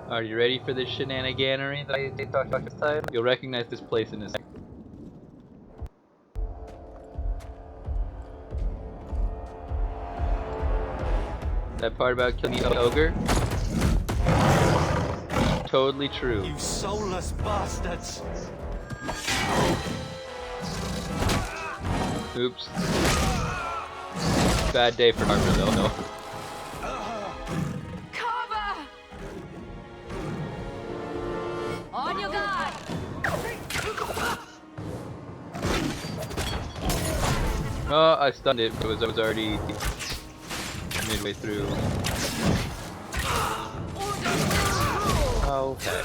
Are you ready for this shenaniganery that I talked about this time? You'll recognize this place in a second. That part about killing the ogre? Totally true. You soulless bastards! Oops. Bad day for Harper though. No. Cover! On your guard! Oh, I stunned it, but it was already midway through. Oh, okay.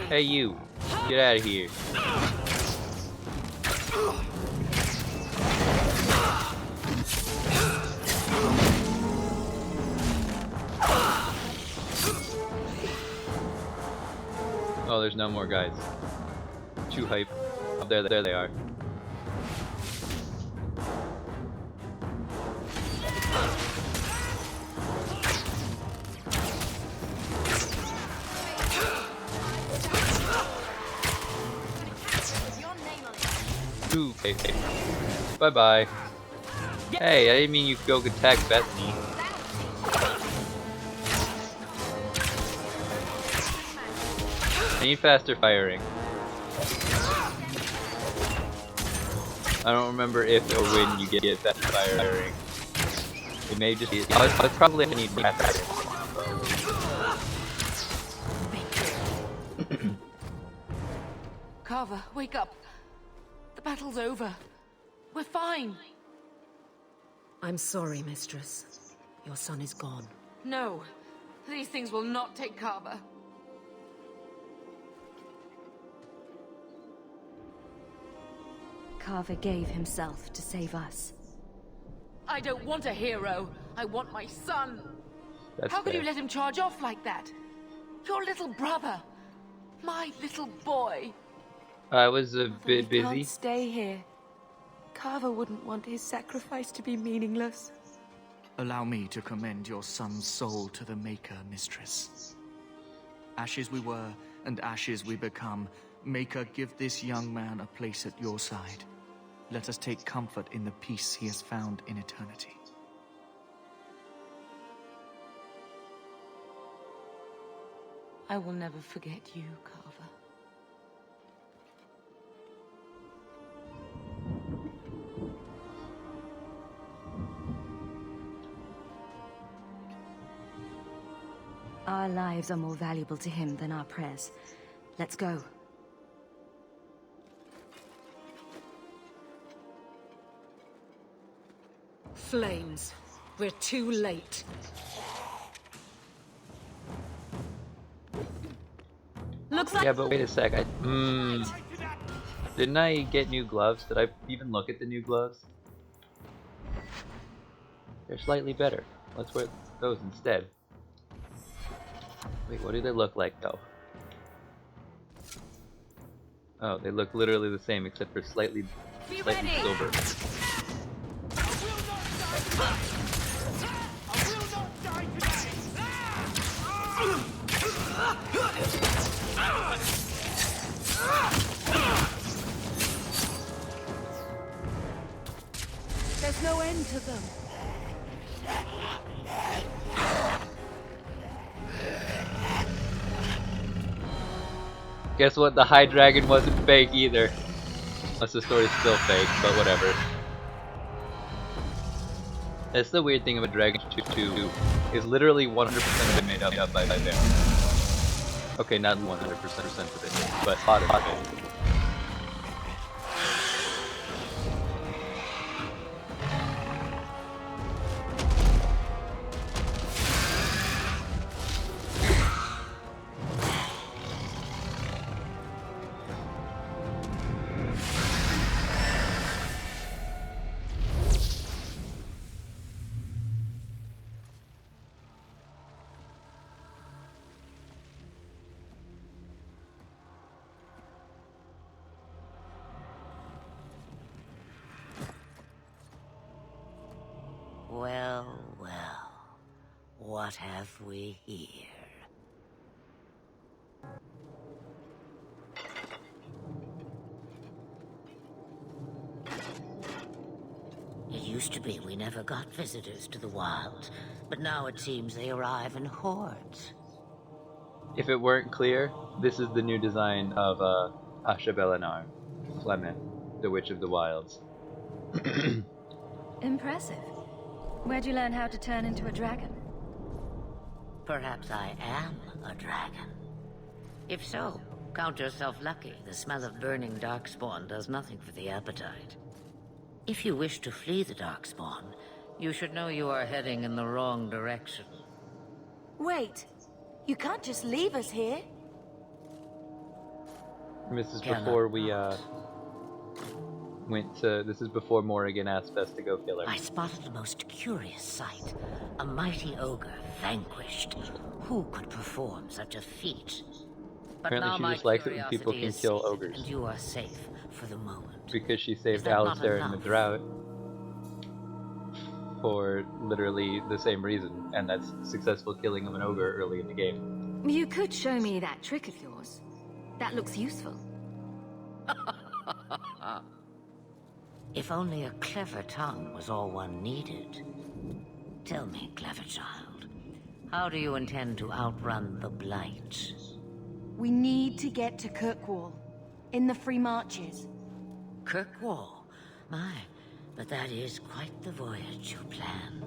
Hey you, get out of here. Oh, there's no more guys. Too hype. Oh, there they are. Ooh, hey. Bye-bye. Hey, I didn't mean you could go attack Bethany. I need faster firing. I don't remember if or when you get faster firing. It may just be. I probably need faster. Carver, wake up. The battle's over. We're fine. I'm sorry, mistress. Your son is gone. No, these things will not take Carver. Carver gave himself to save us. I don't want a hero. I want my son. That's How could fair. you let him charge off like that? Your little brother. My little boy. I was a bit We busy. can't stay here. Carver wouldn't want his sacrifice to be meaningless. Allow me to commend your son's soul to the Maker, mistress. Ashes we were, and ashes we become. Maker, give this young man a place at your side. Let us take comfort in the peace he has found in eternity. I will never forget you, Carver. Our lives are more valuable to him than our prayers. Let's go. Flames. We're too late. Looks like Yeah, but wait a sec. Didn't I get new gloves? Did I even look at the new gloves? They're slightly better. Let's wear those instead. Wait, what do they look like though? Oh, they look literally the same except for slightly silver. There's no end to them. Guess what? The High Dragon wasn't fake either. Unless the story's still fake, but whatever. That's the weird thing about Dragon 2 is literally 100% of it made up by them. Okay, not 100% of it, but a lot of it. Well, well, what have we here? used to be we never got visitors to the wilds, but now it seems they arrive in hordes. If it weren't clear, this is the new design of Asha Belenar, Flemeth, the Witch of the Wilds. Impressive. Where'd you learn how to turn into a dragon? Perhaps I am a dragon. If so, count yourself lucky. The smell of burning darkspawn does nothing for the appetite. If you wish to flee the darkspawn, you should know you are heading in the wrong direction. Wait. You can't just leave us here. This is before we went to. This is before Morrigan asked us to go kill her. I spotted a most curious sight. A mighty ogre vanquished. Who could perform such a feat? But Apparently now she my just likes it when people curiosity can is kill sated, ogres. And you are safe for the moment. Because she saved that not Alistair in the enough? drought. For literally the same reason, and that's successful killing of an ogre early in the game. You could show me that trick of yours. That looks useful. If only a clever tongue was all one needed. Tell me, clever child, how do you intend to outrun the Blight? We need to get to Kirkwall. In the Free Marches. Kirkwall? My, but that is quite the voyage you plan.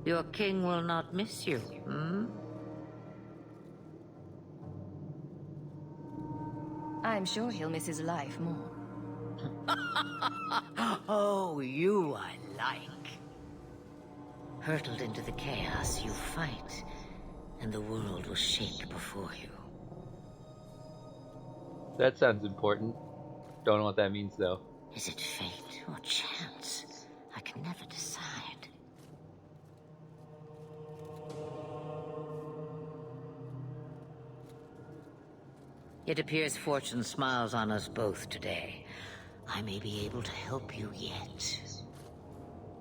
Your king will not miss you, hmm? I'm sure he'll miss his life more. Oh, you I like. Hurtled into the chaos, you fight, and the world will shake before you. That sounds important. Don't know what that means though. Is it fate or chance? I can never decide. It appears fortune smiles on us both today. I may be able to help you yet.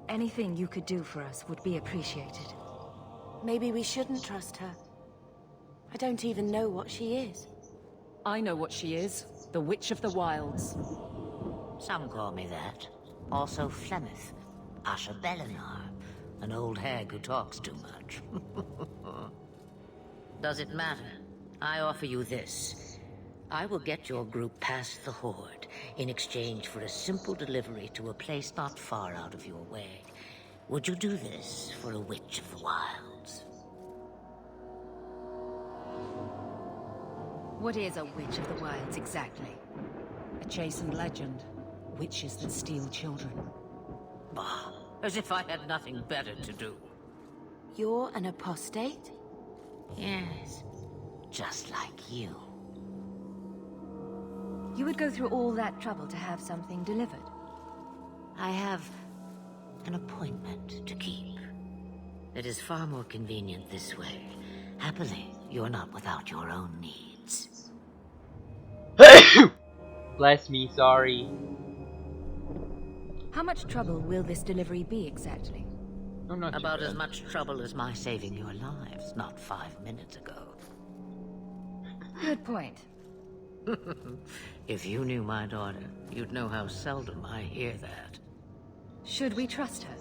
Anything you could do for us would be appreciated. Maybe we shouldn't trust her. I don't even know what she is. I know what she is. The Witch of the Wilds. Some call me that. Also Flemeth, Asha Belenar, an old hag who talks too much. Does it matter? I offer you this. I will get your group past the Horde in exchange for a simple delivery to a place not far out of your way. Would you do this for a Witch of the Wilds? What is a Witch of the Wilds exactly? A chastened legend. Witches that steal children. Bah, as if I had nothing better to do. You're an apostate? Yes, just like you. You would go through all that trouble to have something delivered? I have an appointment to keep. It is far more convenient this way. Happily, you're not without your own needs. Bless me, sorry. How much trouble will this delivery be exactly? I'm not About too as bad. much trouble as my saving your lives not 5 minutes ago. Good point. If you knew my daughter, you'd know how seldom I hear that. Should we trust her?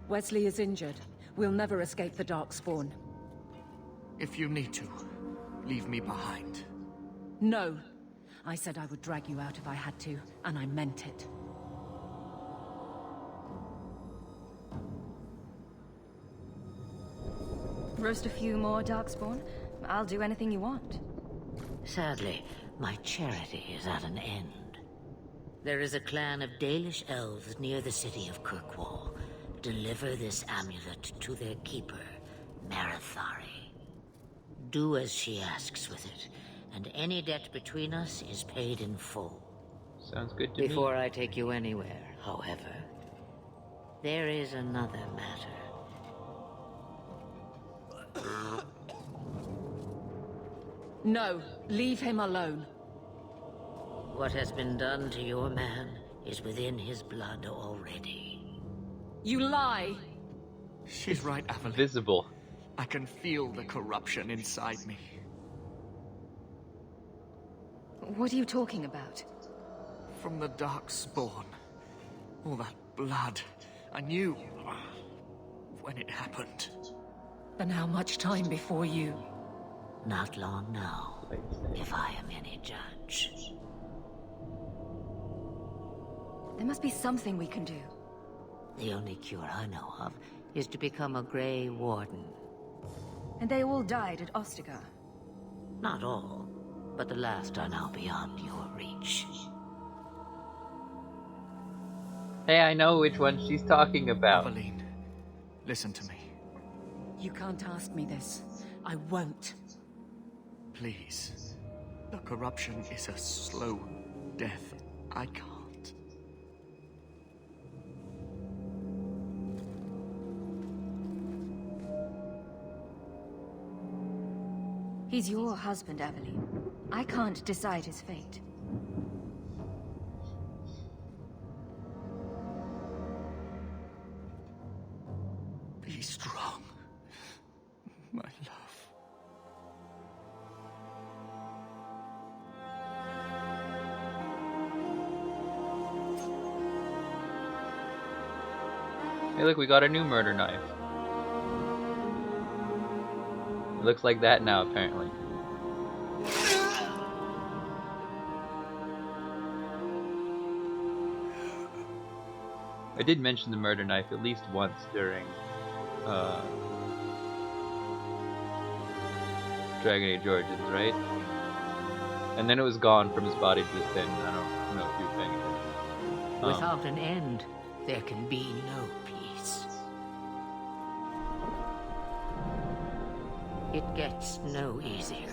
Wesley is injured. We'll never escape the Darkspawn. If you need to, leave me behind. No. I said I would drag you out if I had to, and I meant it. Roast a few more Darkspawn? I'll do anything you want. Sadly, my charity is at an end. There is a clan of Dalish elves near the city of Kirkwall. Deliver this amulet to their keeper, Marithari. Do as she asks with it, and any debt between us is paid in full. Sounds good to Before I take you anywhere, however, there is another matter. No, leave him alone. What has been done to your man is within his blood already. You lie! She's right, Evelyn. Visible. I can feel the corruption inside me. What are you talking about? From the Darkspawn. All that blood I knew when it happened. And how much time before you? Not long now, if I am any judge. There must be something we can do. The only cure I know of is to become a Grey Warden. And they all died at Ostagar. Not all, but the last are now beyond your reach. Hey, I know which one she's talking about. Aveline, listen to me. You can't ask me this. I won't. Please. The corruption is a slow death. I can't. He's your husband, Aveline. I can't decide his fate. Be strong, my love. Hey, look, we got a new murder knife. It looks like that now, apparently. I did mention the murder knife at least once during Dragon Age Origins, right? And then it was gone from his body just then. I don't know if you were paying attention. Without an end, there can be no peace. It gets no easier.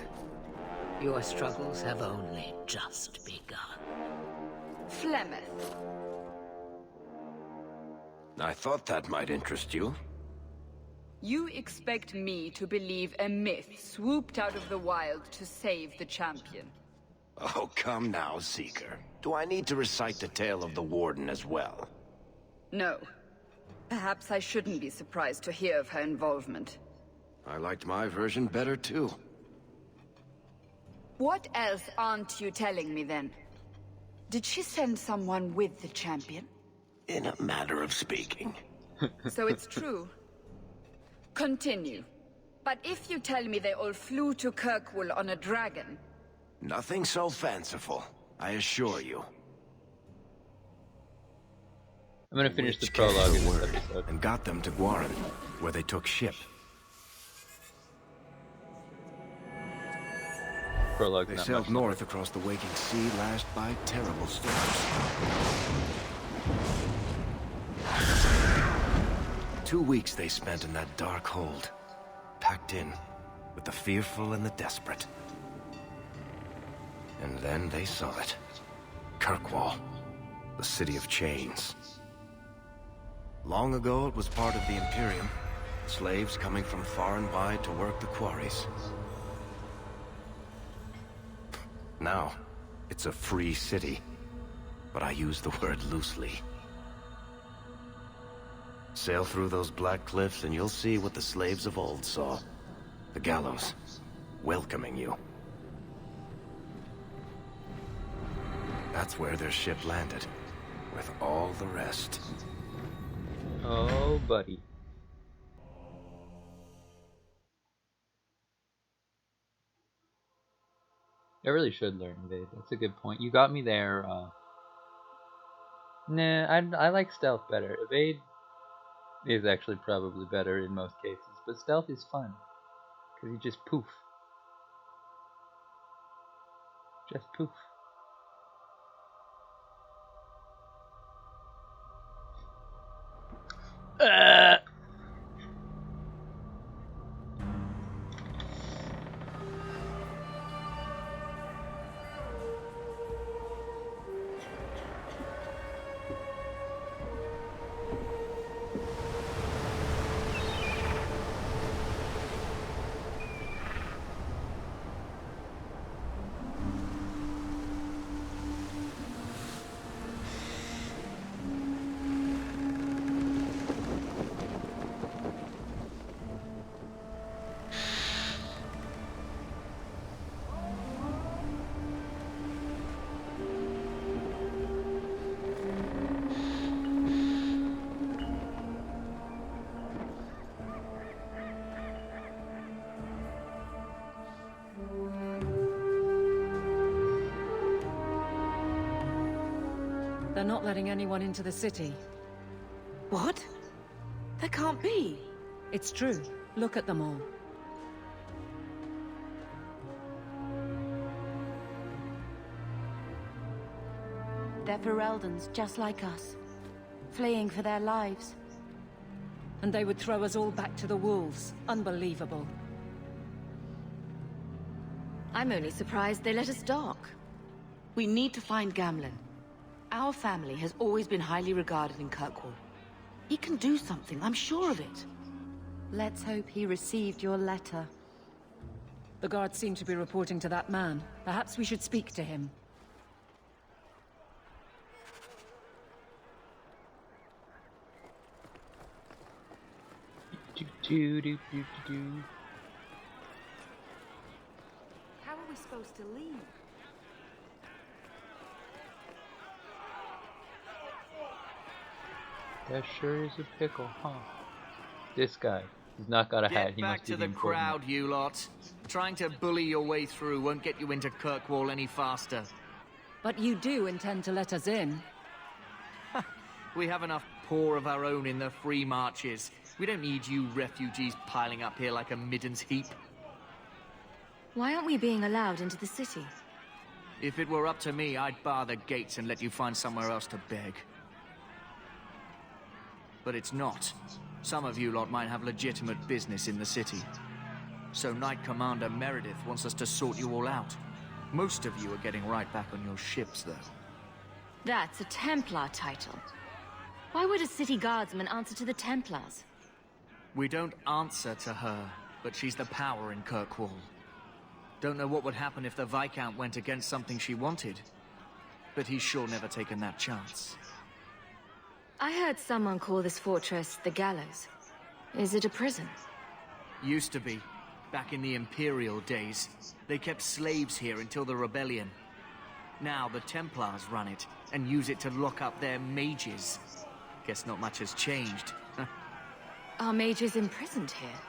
Your struggles have only just begun. Flemeth. I thought that might interest you. You expect me to believe a myth swooped out of the wild to save the champion? Oh, come now, Seeker. Do I need to recite the tale of the Warden as well? No. Perhaps I shouldn't be surprised to hear of her involvement. I liked my version better, too. What else aren't you telling me, then? Did she send someone with the champion? In a manner of speaking. So it's true. Continue. But if you tell me they all flew to Kirkwall on a dragon... Nothing so fanciful, I assure you. I'm gonna finish the prologue in this Word episode. and got them to Guaran, where they took ship. Prologue's They not sailed much. north across the waking sea, lashed by terrible storms. 2 weeks they spent in that dark hold, packed in with the fearful and the desperate. And then they saw it. Kirkwall, the city of chains. Long ago it was part of the Imperium, slaves coming from far and wide to work the quarries. Now, it's a free city, but I use the word loosely. Sail through those black cliffs and you'll see what the slaves of old saw. The gallows, welcoming you. That's where their ship landed, with all the rest. Oh, buddy. I really should learn evade. That's a good point. You got me there. Nah, I like stealth better. Evade is actually probably better in most cases, but stealth is fun because you just poof. Just poof. They're not letting anyone into the city. What? That can't be. It's true. Look at them all. They're Fereldans, just like us. Fleeing for their lives. And they would throw us all back to the wolves. Unbelievable. I'm only surprised they let us dock. We need to find Gamlen. Our family has always been highly regarded in Kirkwall. He can do something, I'm sure of it. Let's hope he received your letter. The guards seem to be reporting to that man. Perhaps we should speak to him. How are we supposed to leave? That sure is a pickle, huh? This guy. He's not got a hat. Get He back must be to the important. crowd, you lot. Trying to bully your way through won't get you into Kirkwall any faster. But you do intend to let us in. We have enough poor of our own in the free marches. We don't need you refugees piling up here like a middens heap. Why aren't we being allowed into the city? If it were up to me, I'd bar the gates and let you find somewhere else to beg. But it's not. Some of you lot might have legitimate business in the city. So Knight Commander Meredith wants us to sort you all out. Most of you are getting right back on your ships, though. That's a Templar title. Why would a city guardsman answer to the Templars? We don't answer to her, but she's the power in Kirkwall. Don't know what would happen if the Viscount went against something she wanted. But he's sure never taken that chance. I heard someone call this fortress the Gallows. Is it a prison? Used to be. Back in the Imperial days. They kept slaves here until the rebellion. Now the Templars run it, and use it to lock up their mages. Guess not much has changed. Are mages imprisoned here?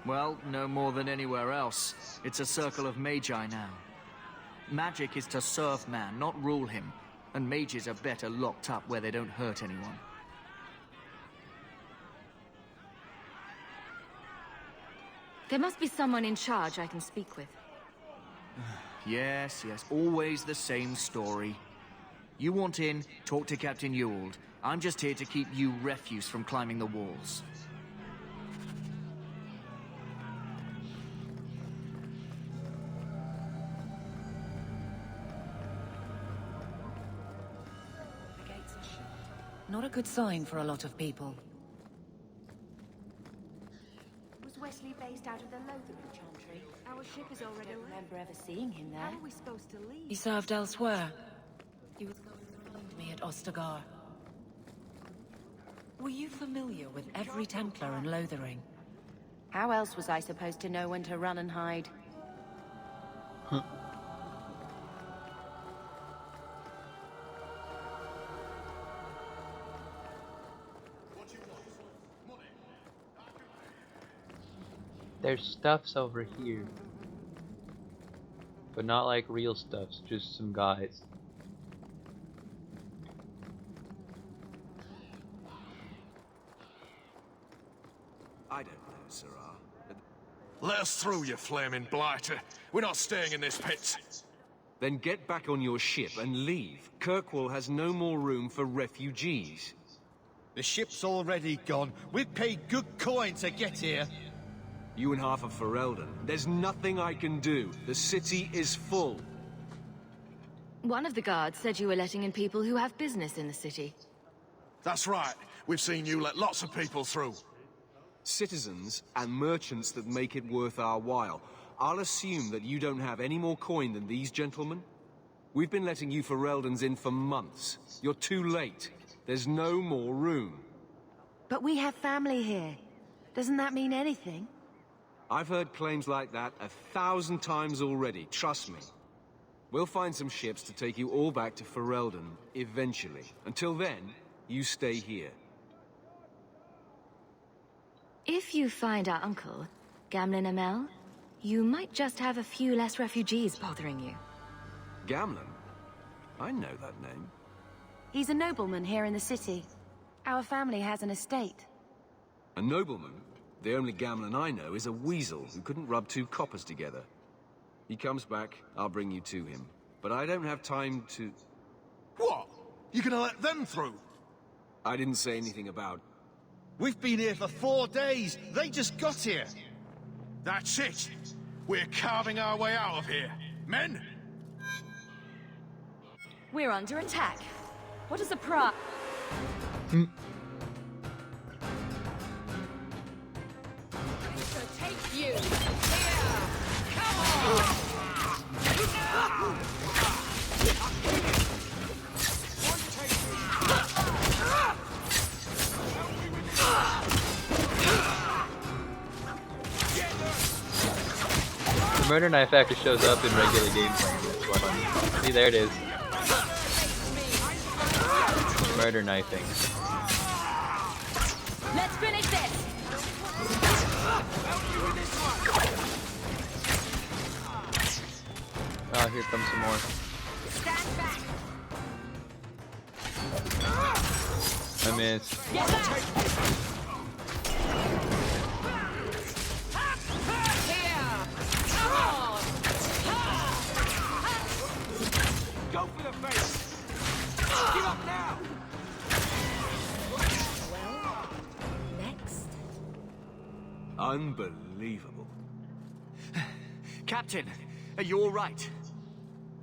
Well, no more than anywhere else. It's a circle of magi now. Magic is to serve man, not rule him. And mages are better locked up where they don't hurt anyone. There must be someone in charge I can speak with. Yes, always the same story. You want in, talk to Captain Ewald. I'm just here to keep you refuse from climbing the walls. The gates are shut. Not a good sign for a lot of people. Was Wesley based out of the Lothering Chantry? Our ship is already I don't remember ever seeing him there. How are we supposed to leave? He served elsewhere. He was going to find me at Ostagar. Were you familiar with every Templar in Lothering? How else was I supposed to know when to run and hide? There's stuffs over here. But not like real stuffs, just some guys. I don't know, Sirrah. Let us through, you flaming blighter. We're not staying in this pit. Then get back on your ship and leave. Kirkwall has no more room for refugees. The ship's already gone. We've paid good coin to get here. You and half of Ferelden. There's nothing I can do. The city is full. One of the guards said you were letting in people who have business in the city. That's right. We've seen you let lots of people through. Citizens and merchants that make it worth our while. I'll assume that you don't have any more coin than these gentlemen. We've been letting you Fereldans in for months. You're too late. There's no more room. But we have family here. Doesn't that mean anything? I've heard claims like that 1,000 times already, trust me. We'll find some ships to take you all back to Ferelden, eventually. Until then, you stay here. If you find our uncle, Gamlen Amel, you might just have a few less refugees bothering you. Gamlen? I know that name. He's a nobleman here in the city. Our family has an estate. A nobleman? The only Gamlen I know is a weasel who couldn't rub two coppers together. He comes back, I'll bring you to him. But I don't have time to... What? You gonna let them through? I didn't say anything about... We've been here for 4 days. They just got here. That's it. We're carving our way out of here. Men? We're under attack. What is a prize? Take you! Here! Come on! The murder knife actually shows up in regular gameplay in this one. See, there it is. Murder knifing. Let's finish this! Oh, here comes some more. Stand back! I missed. Get back! Here! Come on! Go for the face! Give up now! Well, next. Unbelievable. Captain, are you all right?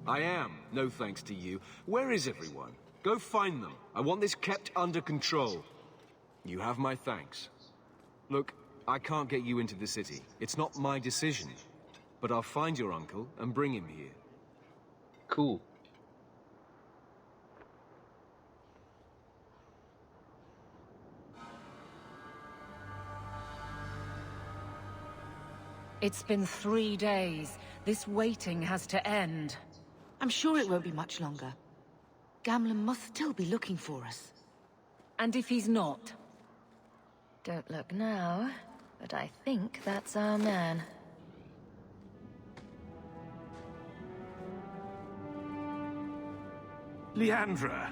I am, no thanks to you. Where is everyone? Go find them. I want this kept under control. You have my thanks. Look, I can't get you into the city. It's not my decision. But I'll find your uncle and bring him here. Cool. It's been 3 days. This waiting has to end. I'm sure it won't be much longer. Gamlen must still be looking for us. And if he's not? Don't look now, but I think that's our man. Leandra.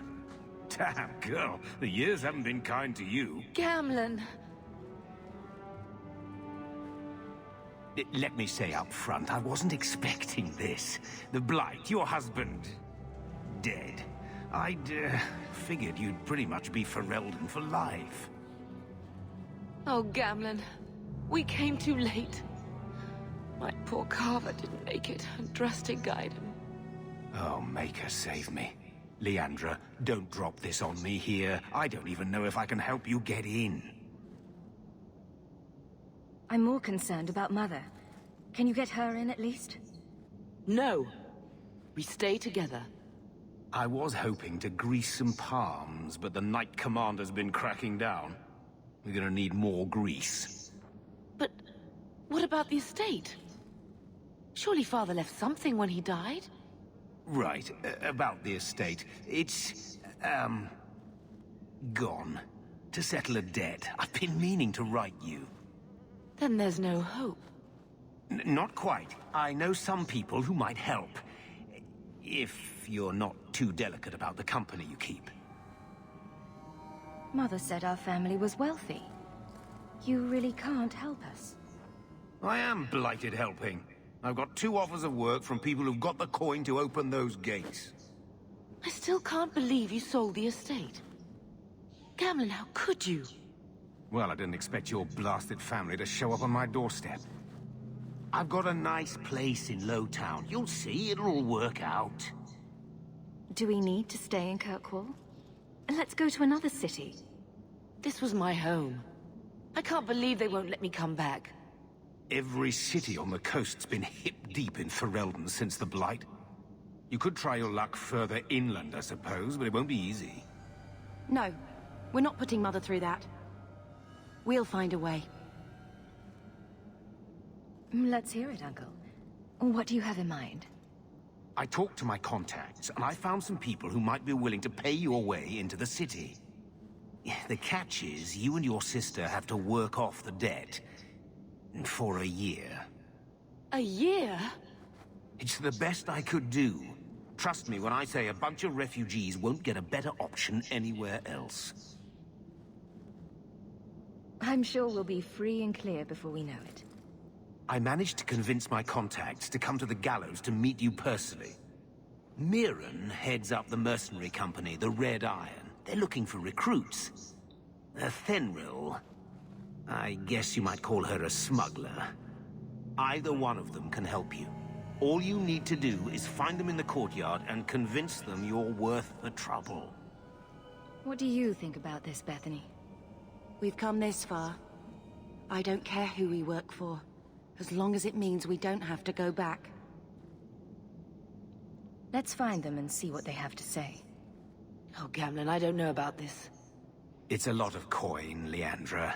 Damn, girl. The years haven't been kind to you. Gamlen! Let me say up front, I wasn't expecting this. The Blight, your husband, dead. I'd figured you'd pretty much be Ferelden for life. Oh, Gamlen. We came too late. My poor Carver didn't make it, and Drastic guide him. Oh, Maker, save me. Leandra, don't drop this on me here. I don't even know if I can help you get in. I'm more concerned about Mother. Can you get her in at least? No. We stay together. I was hoping to grease some palms, but the Knight Commander's been cracking down. We're gonna need more grease. But what about the estate? Surely Father left something when he died? Right, about the estate. It's, gone. To settle a debt. I've been meaning to write you. Then there's no hope. Not quite. I know some people who might help. If you're not too delicate about the company you keep. Mother said our family was wealthy. You really can't help us. I am blighted helping. I've got 2 offers of work from people who've got the coin to open those gates. I still can't believe you sold the estate. Gamlen, how could you? Well, I didn't expect your blasted family to show up on my doorstep. I've got a nice place in Lowtown. You'll see, it'll all work out. Do we need to stay in Kirkwall? Let's go to another city. This was my home. I can't believe they won't let me come back. Every city on the coast's been hip-deep in Ferelden since the Blight. You could try your luck further inland, I suppose, but it won't be easy. No, we're not putting Mother through that. We'll find a way. Let's hear it, Uncle. What do you have in mind? I talked to my contacts, and I found some people who might be willing to pay your way into the city. The catch is, you and your sister have to work off the debt. For a year. A year? It's the best I could do. Trust me when I say a bunch of refugees won't get a better option anywhere else. I'm sure we'll be free and clear before we know it. I managed to convince my contacts to come to the gallows to meet you personally. Mirren heads up the mercenary company, the Red Iron. They're looking for recruits. Fenril, I guess you might call her a smuggler. Either one of them can help you. All you need to do is find them in the courtyard and convince them you're worth the trouble. What do you think about this, Bethany? We've come this far. I don't care who we work for, as long as it means we don't have to go back. Let's find them and see what they have to say. Oh, Gamlen, I don't know about this. It's a lot of coin, Leandra.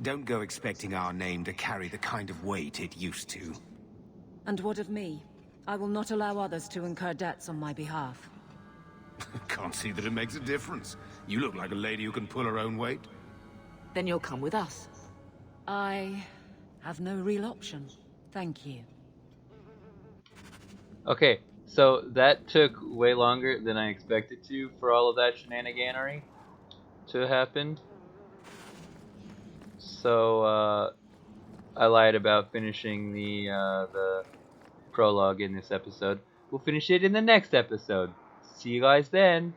Don't go expecting our name to carry the kind of weight it used to. And what of me? I will not allow others to incur debts on my behalf. Can't see that it makes a difference. You look like a lady who can pull her own weight. Then you'll come with us. I have no real option. Thank you. Okay, so that took way longer than I expected to for all of that shenaniganery to happen. So, I lied about finishing the prologue in this episode. We'll finish it in the next episode. See you guys then.